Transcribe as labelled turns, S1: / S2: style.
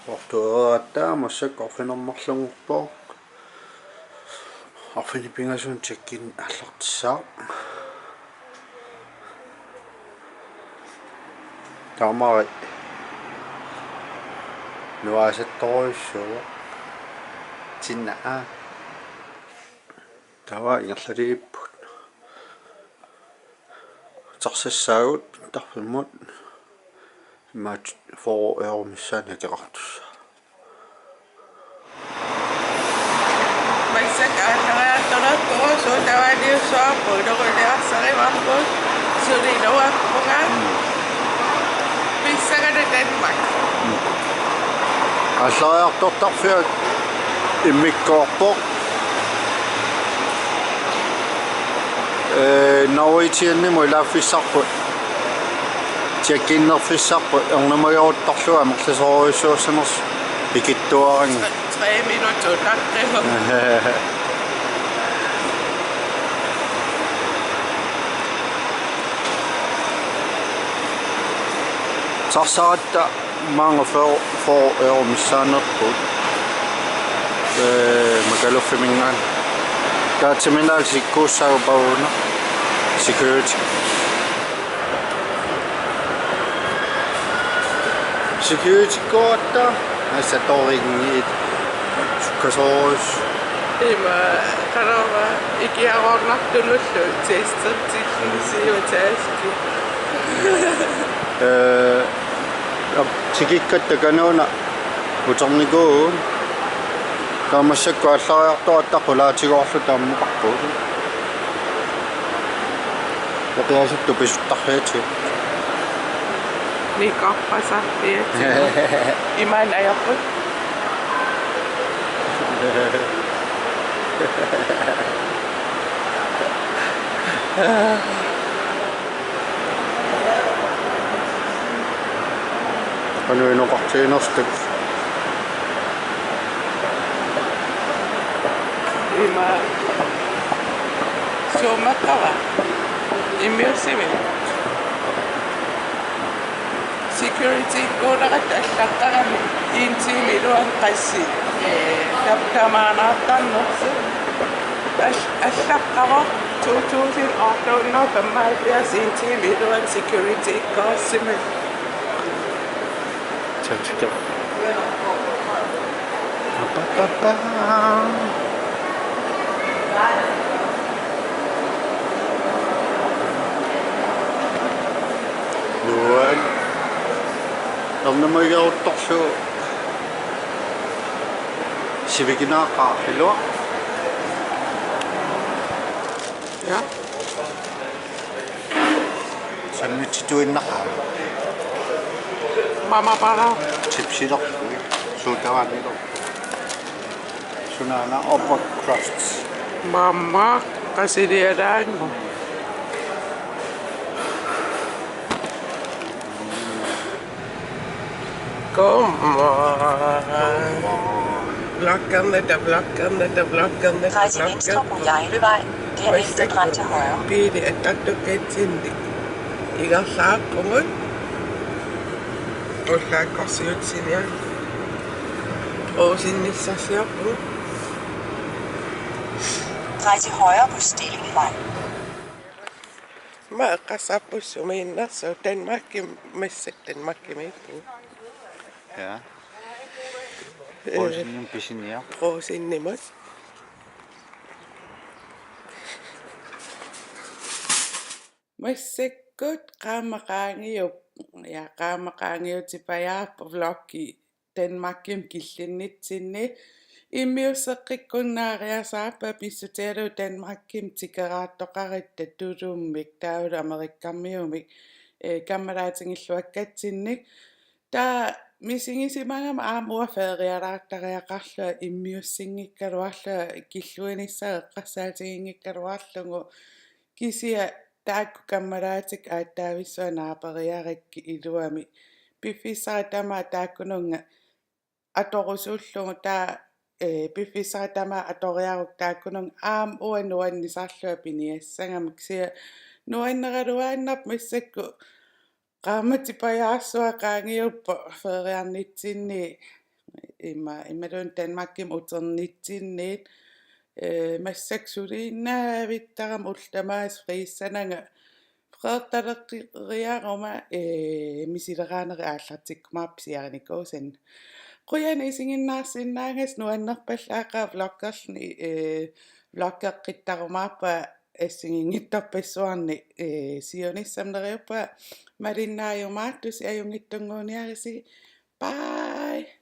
S1: Ortueraattaa massakka orfinermarlungurpoo orfinipingasun takkin аллартиссаа таамари нуасатторуйссуа тиннаа тава ингерлалииппут тарсассаагут тарфиммут имаат форумиссаан хакеқартусса
S2: Maisakkaanaraattorattua suutavaniussuappu nukuliassarivarput sulinuappunga pissakana Danmark
S1: аллариарторtarfiat иммиккоорпоқ норвитианниму илааффиссарпут тиаккиннерфиссарпут ернамагиоруттарлуа мерласоруйссуусанерс икиттуаранги
S2: 3 minutter takkemo
S1: тарсаратта маанга for миссааnerput макалуффимингаан таатсиминаал сиккууссаагупагуна security koota асаторигниит суккасоорус
S2: има карава икиарорнартулуллу тестертиллисиутааски
S1: тикиккатта кануна утерникуун таамассакку аллариартуаттаққулаатигоорлу тааммуқарпуут япиасутту писуттарриати
S2: никаппасарпиати иман аярпут
S1: ануиноқартиинерстак
S2: има сомакава иммерсиви security kodarat allaqarami intiimiluan qassi taptamaanaartarnersu allaqqaro 2018 pammaalias intiimiluan security kaassimi
S1: чачка нуан орнамагиорутторсуу сивикинааққарфилуа
S2: ja
S1: саннититуиннақаа
S2: mama para
S1: чипсилерпу суутаваанилер сунаана upper crusts
S2: mama qasilialaangu kom blokkerne der
S3: Rejse venstre på Jejlevej, derefter drej til højre.
S2: Pili at du kan tindi iga saakkumun ullaakkorsiutsinia oosinnissassiarpu
S3: Drej til højre på Stillingvej.
S2: ma qassapussumiinnersu Danmarkin missak Danmarkimiippu
S1: ja Poisinnin pisinia
S2: oosinnimat Massakkut qaamaqaangiup ja qaamaqaangiutipajaarpu vloggi Danmarkim killinnitsinni иммиуссеққиккуннаариасаапа писсутиалу Danmarkim тикерааттоқариtta тулууммик таавалу америккармиумик каммалаатингиллуаккатсинник таа мисигисимагама аамуа феериалаартариақарлуа иммиуссингиккалуарла киллуинissaqeqqassaatigiнгиккалуарлугу кисия таакку каммалаатик ааттаависсуанаапериаракки илуами пиффиссаратама тааккунунга аторусууллугу таа пиффиссаратама аториарук тааккунун аам уаннуаннисарлуа пиниассангамик сия нуаннералуааннап массакку qaammatipajaassua qaangiuppa feeriarnitsinni immalun Danmarkim uternitsinniit массаксулииннаавиттарам ултамаас фрииссанага фреэрталеққириарuma мисилераанери ааллартиккумаарписиариникуусан quyan isingиннаарсиннаагас нуаннерпаллаақаа влоггерлни влоггеққиттаруmaarpa ассигингитторписсуарни сиониссамнериуппа малиннааюмааттус аюнгиттунгууниариси bye